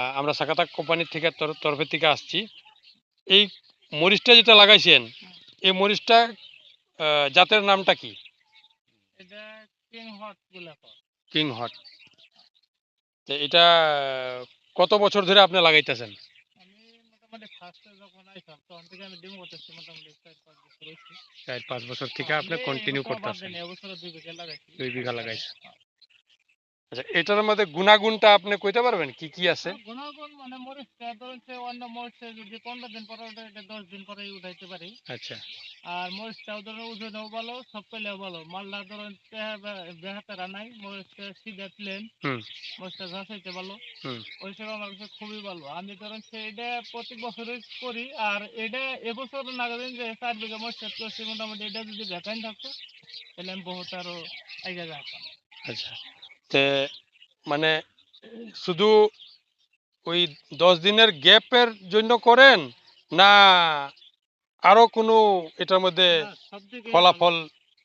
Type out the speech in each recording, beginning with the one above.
আমরা সাকাতা কোম্পানির থেকে তরফের থেকে আসছি। এই মরিচটা যেটা লাগাইছেন, এই মরিচটা জাতের নামটা কি? এটা কিং হট বলে কয়। King hot. তো এটা কত বছর ধরে আপনি লাগাইতেছেন? আমি মোটামুটি ফার্স্টে যখন আইসাম তখন থেকে আমি ডিম করতেছি মোটামুটি 4-5 বছর হইছে। ৪-৫ বছর থেকে আপনি আমি কন্টিনিউ এবছর বাদ করতেছেন। দেন, এবছর 2 বিঘা লাগাইছি। ২ বিঘা লাগাইছেন। আচ্ছা, এটার মধ্যে গুণাগুণটা আপনি কইতে পারবেন কি কি আছে? গুণাগুণ মানে মরিচটা ধরেন যে অন্য মরিচে যদি 15 দিন পরে ওঠে, এটা 10 দিন পরেই উঠাইতে পারি। আচ্ছা। আর মরিচটাও ধরেন ওজনেও ভালো, সব পেলেও ভালো। মালটা ধরেন বেহাতেরা নাই, মরিচটা সিধা প্লেন, হুম, মরিচটা ঝাঁসাইতে ভালো। হুম। ওই হিসেবে আমার কাছে খুবই ভালো। আমি ধরেন এটা প্রতি বছরই করি। আর এটা এবছর না করেন যে 4 বিঘা মরিচ চাষ করছি, মোটামুটি এটা যদি ভ্যাকাইন থাকতো তাহলে আমি বহুত আরো এগিয়ে যেতাম। আচ্ছা। তে মানে শুধু ওই ১০ দিনের গ্যাপের জন্য করেন, না আরো কোনো এটার মধ্যে না, সব দিকেই ভালো। ফলাফল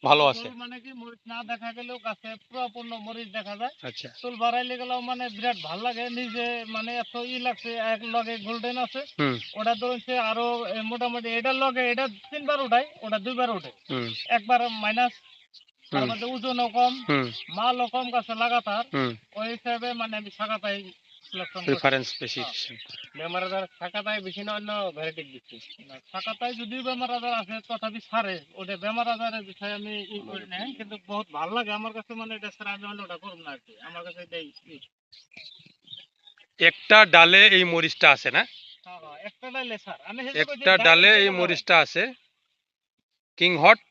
ভালো আছে? ফলাফল মানে কি, মরিচ না দেখা গেলেও গাছে পুরোপূর্ণ মরিচ দেখা যায়। আচ্ছা। চুল বাড়াইলে গেলেও মানে বিরাট ভাল লাগে। নিজে মানে এত লাগছে, এক লগে গোল্ডেন আছে। হুম, ওটা ধরুন সে আরো মোটামুটি এটার লগে এটা 3 বার উঠাই, ওটা 2 বার উঠে। হুম, একবার মাইনাস, তার হুম, মধ্যে ওজনও কম, হুম, মালও কম গাছে লাগাতার। হুম। ওই হিসাবে মানে আমি শাখাতাই সিলেকশন করছি। প্রেফারেন্স বেশি হ্যাঁ, দিচ্ছেন। বেমার আজার শাখাতাই বেশি না অন্য ভ্যারাইটি দিচ্ছি না। শাখাতাই যদিও বেমার আজার আছে তথাপি সারে, ওটা বেমার আজারের বিষয়ে আমি করি না, কিন্তু বহুত ভালো লাগে আমার কাছে। মানে এটা ছাড়া আমি অন্যটা করব না আর কি। আমার কাছে এটাই একটা ডালে এই মরিচটা আছে না? হ্যাঁ, হ্যাঁ, একটা ডাইলে স্যার আমি হেঁটে কইছি একটা ডালে ডাইরেক্ট এই যেটা লাগাই। মরিচটা আছে। King hot,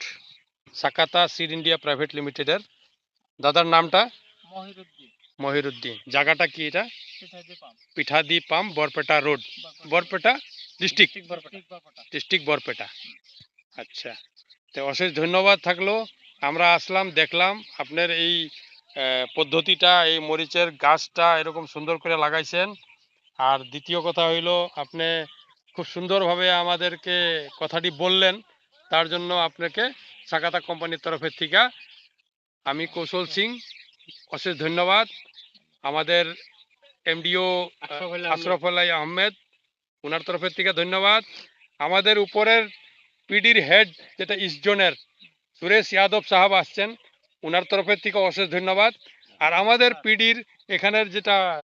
Sakata seed India private লিমিটেডের। দাদার নামটা? মহিরুদ্দিন। মহিরুদ্দিন। জায়গাটা কি এটা? পিঠাইতে পাম। পিঠাদি pump, Barpeta road, Barpeta road. Barpeta district, district Barpeta. District Barpeta. District Barpeta. আচ্ছা। তো অশেষ ধন্যবাদ থাকলো। আমরা আসলাম, দেখলাম আপনার এই পদ্ধতিটা, এই মরিচের গাছটা এরকম সুন্দর করে লাগাইছেন। আর দ্বিতীয় কথা হইল, আপনি খুব সুন্দরভাবে আমাদেরকে কথাটি বললেন, তার জন্য আপনাকে সাকাতা কোম্পানির তরফের থেকে আমি কৌশল সিং অশেষ ধন্যবাদ। আমাদের এমডিও আশরাফ আলাই আহমেদ, ওনার তরফের থেকে ধন্যবাদ। আমাদের উপরের পিডির হেড যেটা ইস্ট জোনের সুরেশ যাদব সাহেব আসছেন, ওনার তরফের থেকে অশেষ ধন্যবাদ। আর আমাদের পিডির এখানের যেটা